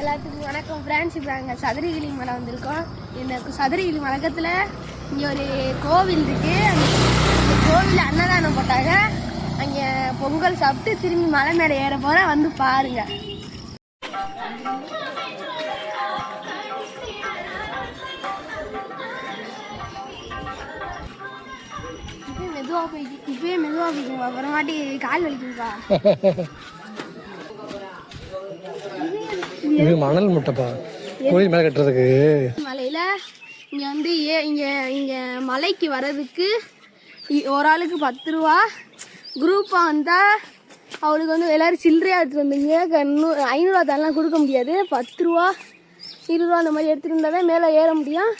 எல்லாத்துக்கும் வணக்கம் ஃப்ரெண்ட்ஸ். இப்போ நாங்கள் சதுரகிரி மலை வந்திருக்கோம். இந்த சதுரகிரி மலக்கத்தில் இங்கே ஒரு கோவில் இருக்குது. அந்த கோவிலில் அன்னதானம் போட்டாங்க. அங்கே பொங்கல் சாப்பிட்டு திரும்பி மலை மேலே ஏற போகிறேன், வந்து பாருங்கள். இப்பயே மெதுவாக போய்க்குங்க, அப்புறமாட்டி கால் வலிக்குங்கப்பா. இது மணல் முட்டைப்பா, கோயில் மேலே கட்டுறதுக்கு. மலையில் இங்கே வந்து இங்கே மலைக்கு வர்றதுக்கு ஒரு ஆளுக்கு 10 ரூபா. குரூப்பாக வந்தால் அவளுக்கு வந்து எல்லோரும் சில்லறையாக எடுத்துகிட்டு வந்தீங்க. 500 தரலாம் கொடுக்க முடியாது. 10 ரூபா 20 ரூபா அந்த மாதிரி எடுத்துகிட்டு இருந்தால் தான் மேலே ஏற முடியும்.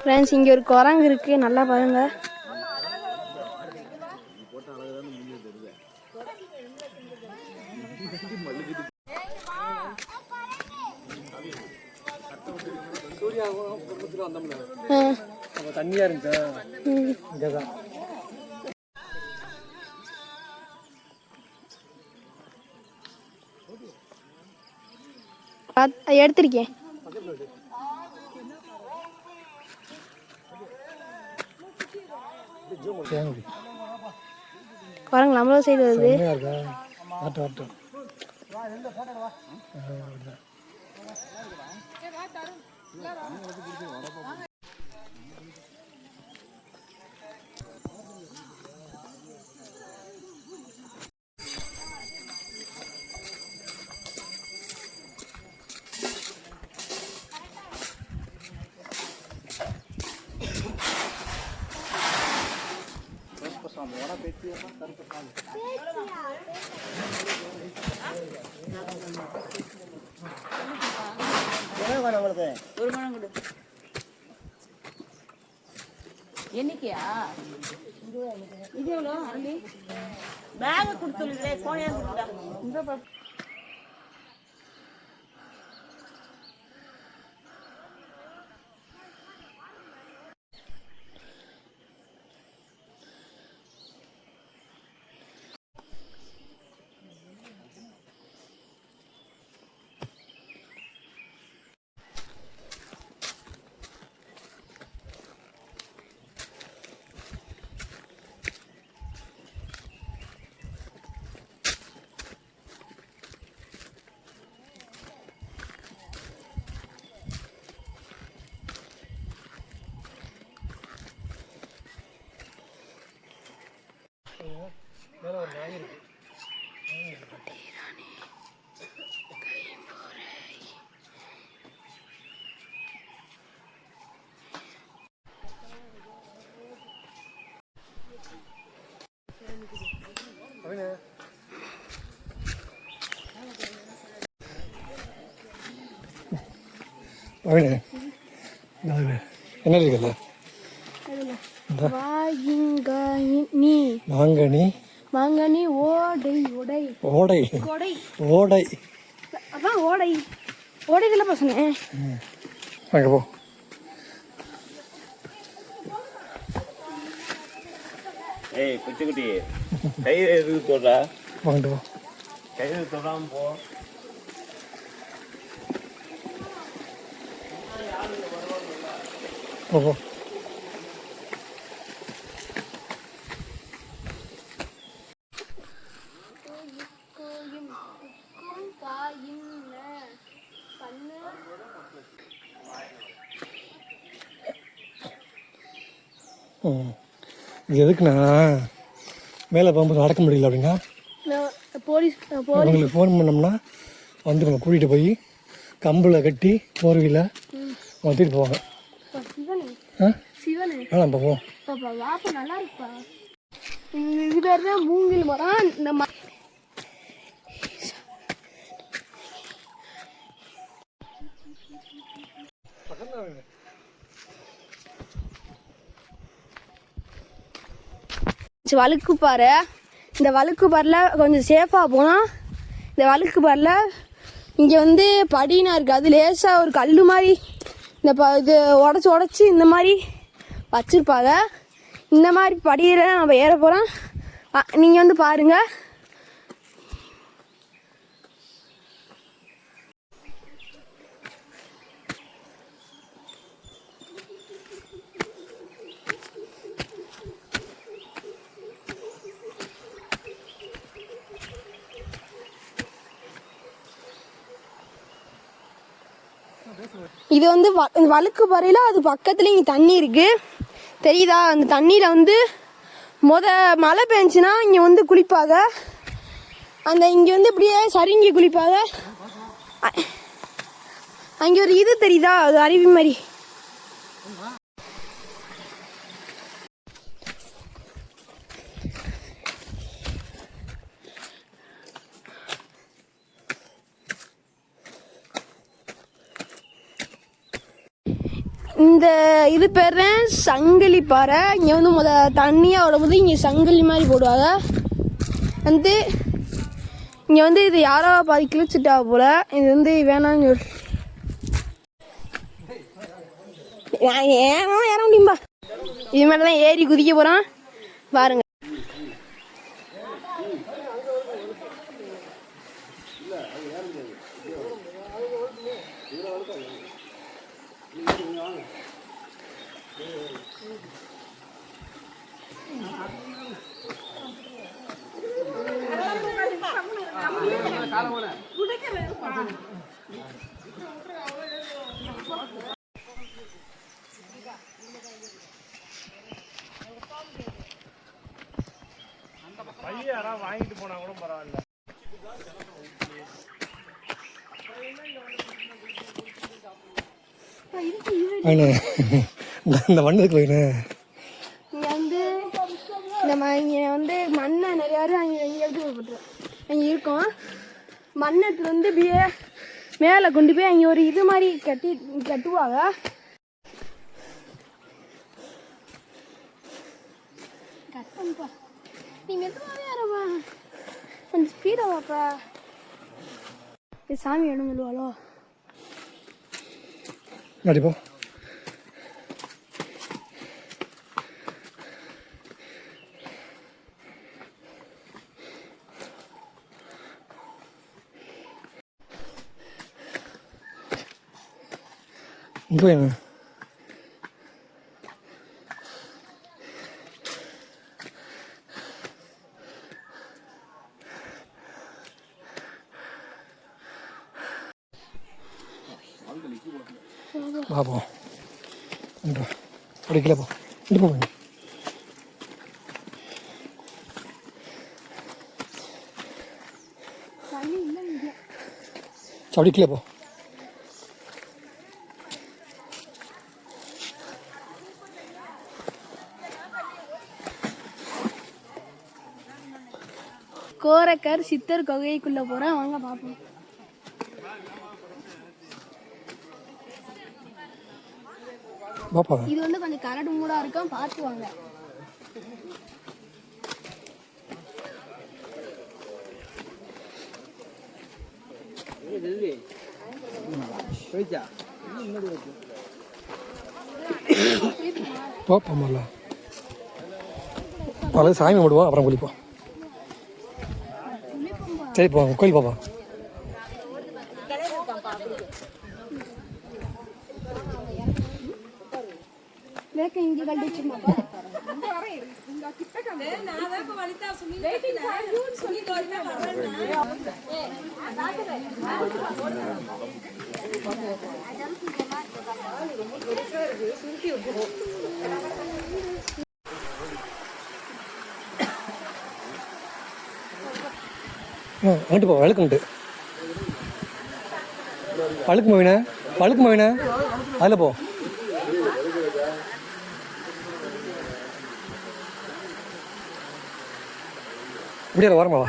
ஃப்ரெண்ட்ஸ், இங்கே ஒரு குரங்கு இருக்குது, நல்லா பாருங்க. தண்ணியா இருந்துச்சா இங்கதான். எடுத்திருக்கேன். குரங்கு நம்மளோ சைடு வருது. என்னைக்கியா இது எவ்வளோ அள்ளி பேக் கொடுத்துருக்குறேன். போனே கொடுத்தா என்ன இருக்குல்ல மாங்கனி ஓடை ஓடை ஓடை ஓடை அதான் ஓடை ஓடைக்குள்ள பசங்க அங்கே போ. ஏய் குட்டி கை எதுக்கு தொடுறா? வாங்கிட்டு போ. கை தொடாம போ. போ. இது எதுக்குண்ணா மேலே போகும்போது நடக்க முடியல அப்படின்னா உங்களுக்கு ஃபோன் பண்ணோம்னா வந்து உங்களை கூட்டிகிட்டு போய் கம்பில் கட்டி போர்வீல மாற்றிட்டு போவாங்க. நம்ம போவோம். நல்லா இருப்பா. இது பேர் தான் மூங்கில் மரம். இந்த வழுக்கு பாறை. இந்த வழுக்கு பாறையில் கொஞ்சம் சேஃபாக போனால், இந்த வழுக்கு பாறையில் இங்கே வந்து படினா இருக்குது. அது லேசாக ஒரு கல் மாதிரி இந்த இது உடச்சி இந்த மாதிரி வச்சுருப்பாங்க. இந்த மாதிரி படியில் நம்ம ஏற போகிறோம். நீங்கள் வந்து பாருங்கள். இது வந்து வழுக்கு பாறையில் அது பக்கத்துல இங்கே தண்ணி இருக்கு தெரியுதா? அந்த தண்ணியில் வந்து மழை பெஞ்சுன்னா இங்கே வந்து குளிப்பாங்க. அந்த இங்கே வந்து இப்படியே சரிங்கி குளிப்பாங்க. அங்கே ஒரு இது தெரியுதா? அது அருவி மாதிரி. இந்த இது பேர் சங்கிலி பாறை. இங்கே வந்து தண்ணியாக விடும்போது இங்கே சங்கிலி மாதிரி போடுவாங்க. வந்து இங்கே வந்து இது யாரோ பாதி கிழிச்சிட்டா போல. இது வந்து வேணான்னு ஏன் ஏற முடியும்பா. இது மாதிரி தான் ஏறி குதிக்க போகிறான் பாருங்க. வாங்கிட்டு போனா கூட பரவாயில்ல. இந்த மண்ணுக்கு போயினு இங்கே வந்து இங்கே வந்து மண்ணை நிறையா அங்கே எடுத்து போட்டுருவோம். அங்கே இருக்கும் மண்ணத்தில் வந்து இப்படியே மேலே கொண்டு போய் அங்கே ஒரு இது மாதிரி கட்டுவாங்க. கட்டப்பா நீ மெதுவாகவே யாரப்பா கொஞ்சம் ஸ்பீடாக வாப்பா. இது சாமி வேணும் சொல்லுவாளோ நடிப்போ. இங்கே போய் பார்ப்போம். அடிக்கல போ இங்கே போ. அடிக்கல போ. கோரக்கர் சித்தர் குகைக்குள்ள போறேன் வாங்க பார்ப்போம். இது வந்து கொஞ்சம் கரடு மூடா இருக்கும் பார்த்து வாங்க. போப்போம்ல பல சாமி விடுவோம் அப்புறம் குளிப்போம். சரி போ கோயில் பாப்பா. இங்கே கழிச்சுமாப்பா. அங்கிட்டு போ வழுக்குன்ட்டு வழுக்கு மவின அதில் போ. இப்படியா வரமாவா?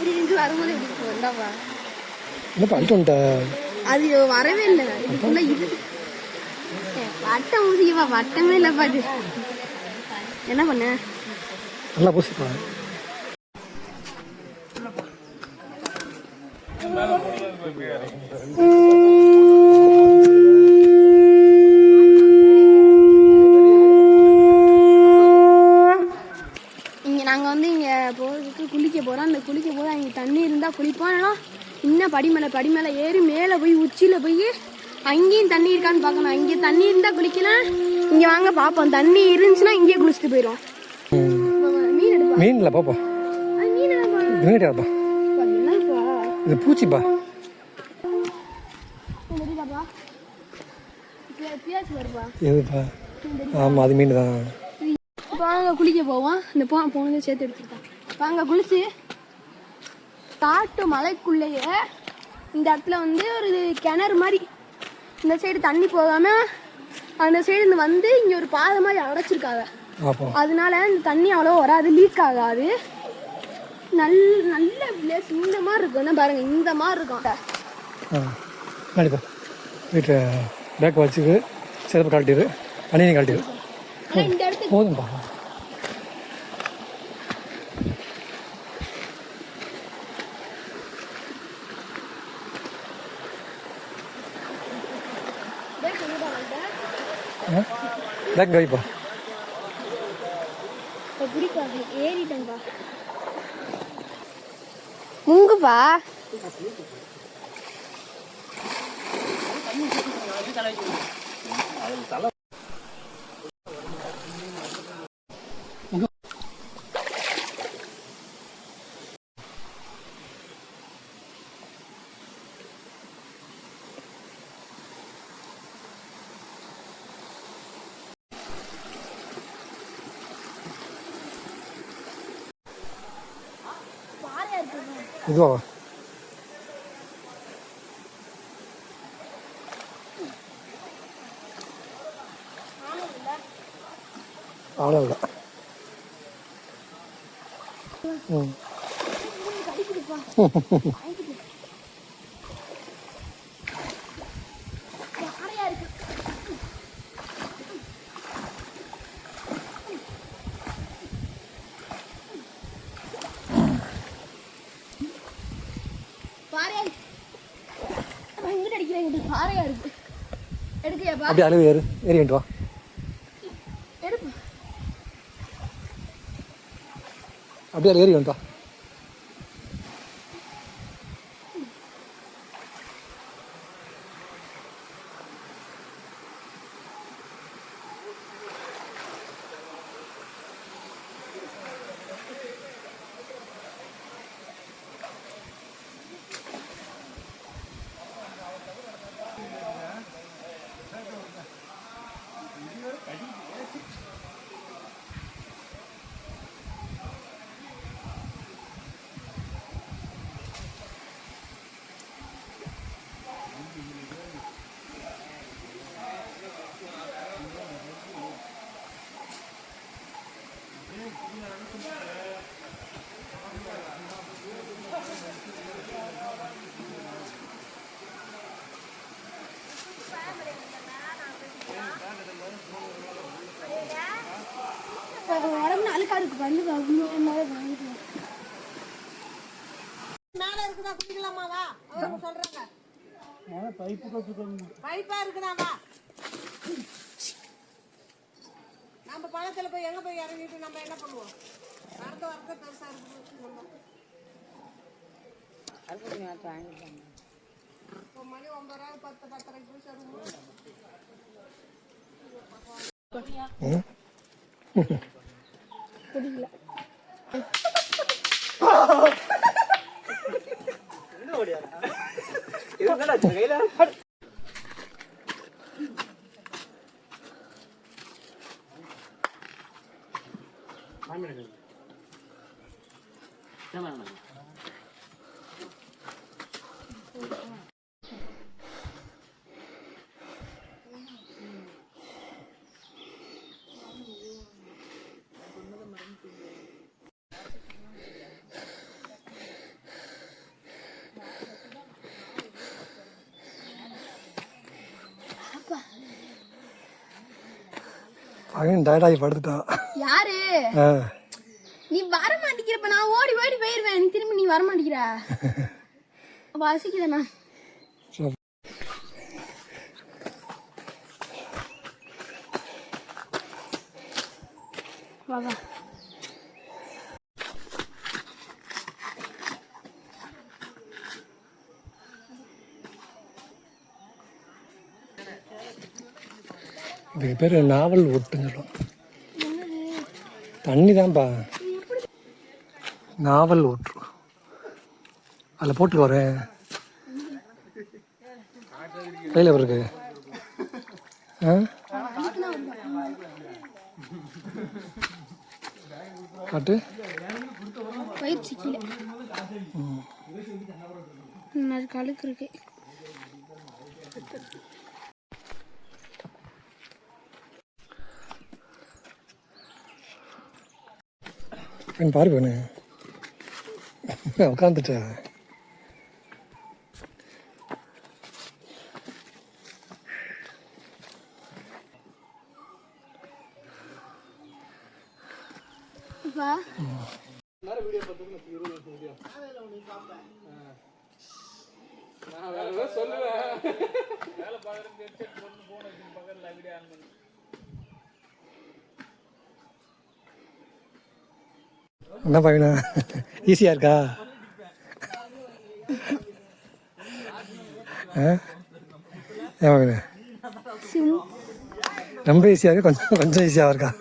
திடீர்னு வரும்போது எப்படி வந்தாப்பா என்னப்பா அழிட்டு வந்துட்டேன். அது வரவே இல்லை இதுக்குள்ள இது வட்டம் ஊசிக்கப்பா வட்டமே இல்லைப்பா அது என்ன பண்ண நல்லா பூசிப்பா. இங்கே நாங்கள் வந்து இங்கே போகிறதுக்கு குளிக்க போகிறோம். அந்த குளிக்க போது அங்கே தண்ணி இருந்தால் குளிப்போம். இல்லைனா இன்னும் படிமேலே ஏறி மேலே போய் உச்சியில் போய் அங்கேயும் தண்ணி இருக்கான்னு பார்க்கணும். அங்கே தண்ணி இருந்தால் குளிக்கலாம். இங்கே வாங்க பார்ப்போம். தண்ணி இருந்துச்சுன்னா இங்கேயே குளிச்சுட்டு போயிடும். மீன் எடுப்போம். மீன் இல்லை பாப்பா, மீன் இது என்னப்பா, என்னப்பா இது பூச்சிப்பா. தெரியுதாப்பா பியாச்சு வருப்பா. எதுப்பா? ஆமாம் அது மீன் தான். இப்போ வாங்க குளிக்க போவோம். இந்த போனதை சேர்த்து எடுத்துருக்கோம். வாங்க குளிச்சு காட்டு மலைக்குள்ளேயே இந்த இடத்துல வந்து ஒரு கிணறு மாதிரி இந்த சைடு தண்ணி போகாமல் அந்த சைடு வந்து இங்கே ஒரு பாதை மாதிரி அடைச்சிருக்காங்க. அதனால இந்த தண்ணி அவ்வளோ வராது, லீக் ஆகாது. நல்ல பிளேஸ். இந்த மாதிரி இருக்கும் பாருங்க, இந்த மாதிரி இருக்கும். கண்டிப்பா வீட்டில் பேக் வச்சுக்கு சிறப்பு கழட்டிடு, அணியை கழட்டிடு. இந்த இடத்துக்கு போதும்பா. பேக் வைப்பா. பிடிக்காது ஏறிட்டேன்பா. முங்குப்பா. இதுவா? அவ்வளோதான். ம் பாறையா இருக்கு. எடுக்கையாப்பா. அப்படியே அழுவு ஏறு, ஏறி வேண்டு வா. எடுப்பா. அப்படியே ஏறி வேண்டு வா. உடம்புல அழுக்கா இருக்கு. வந்து வாங்கிட்டு மேல இருக்குதா குடிக்கலாமாவா? அவங்க சொல்றாங்க பைப்பா இருக்குதாவா? நம்ம பழத்துல போய் எங்க போய் இறங்கிட்டு நம்ம என்ன பண்ணுவோம்? வரத பெருசா இருக்கு. இப்போ மணி 9:00 10:30 போய் சேருவோம். குடிக்கல. அவன் டயர்டாகி படுத்துட்டான். யாரு ஆ நீ வர மாட்டேங்கிறப்ப நான் ஓடி ஓடி போயிருவேன். நீ திரும்பி நீ வர மாட்டேங்கிற. வாசிக்குதண்ணா வா வா. இதுக்கு பேர் நாவல் ஒட்டுன்னு சொல்லுவோம். தண்ணி தான்ப்பா, நாவல் ஓட்டு. அதில் போட்டு வரேன் கையில் இருக்கு. ஆ காட்டு பயிற்சி கீழே கழுக்கு இருக்கு. பாரு வேணு உட்காந்துட்டா. வா என்ன பையனா ஈஸியாக இருக்கா? ஏன் பையனா ரொம்ப ஈஸியாக இருக்கா? கொஞ்சம் கொஞ்சம் ஈஸியாக இருக்கா?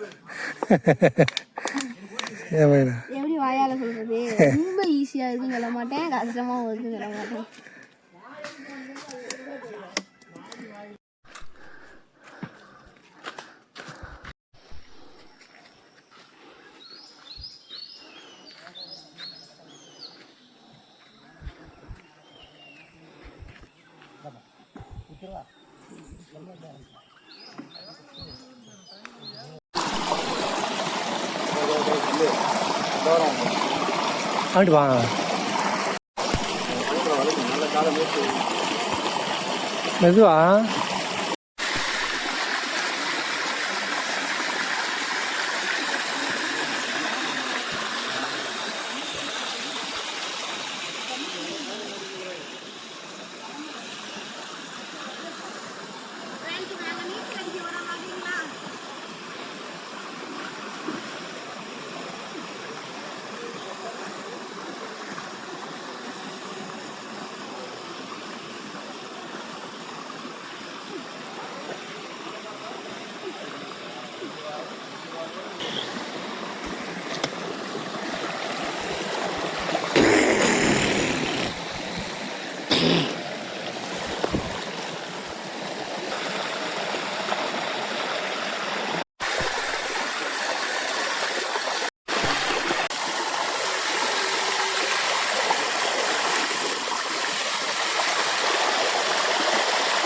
ஏன் பையனா எப்படி வாயால சொல்றது? ரொம்ப ஈஸியா இருக்குன்னு சொல்ல மாட்டேன், கஷ்டமாவும் இருக்குன்னு சொல்ல மாட்டேன். ஆண்டு வா. மெதுவா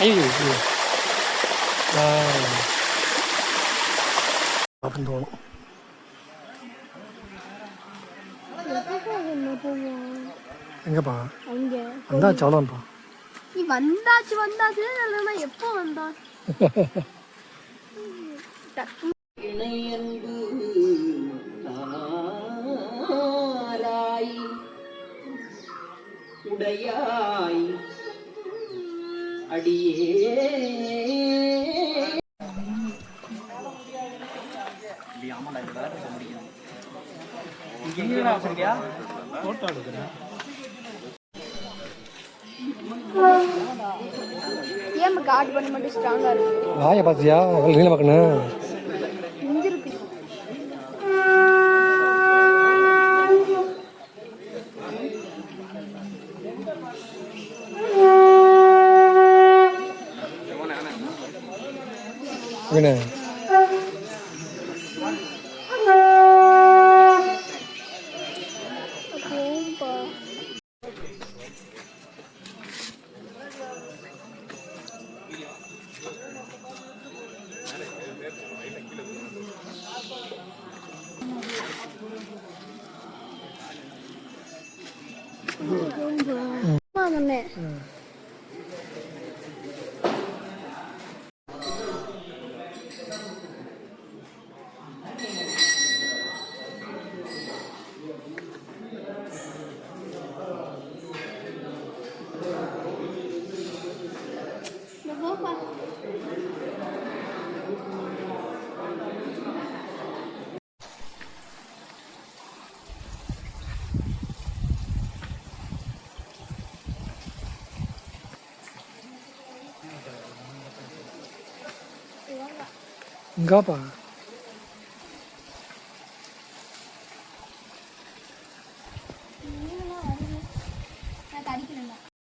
ஐயோ அப்படின்னு தோணும். எங்கப்பா அங்க வந்தாச்சு அவ்வளோப்பா. நீ வந்தாச்சு வந்தாச்சு இல்லைன்னா எப்போ வந்தா? இணையன்பு நாராய் உடையாய் அடியே ஏன் காட் பண்ண மட்டும் ஸ்ட்ராங்கா இருக்கு? வாயை பார்த்தியா? அவ்வளோ நீளம் பார்க்கணும். இஞ்சிருக்கு. என்ன இங்காப்பா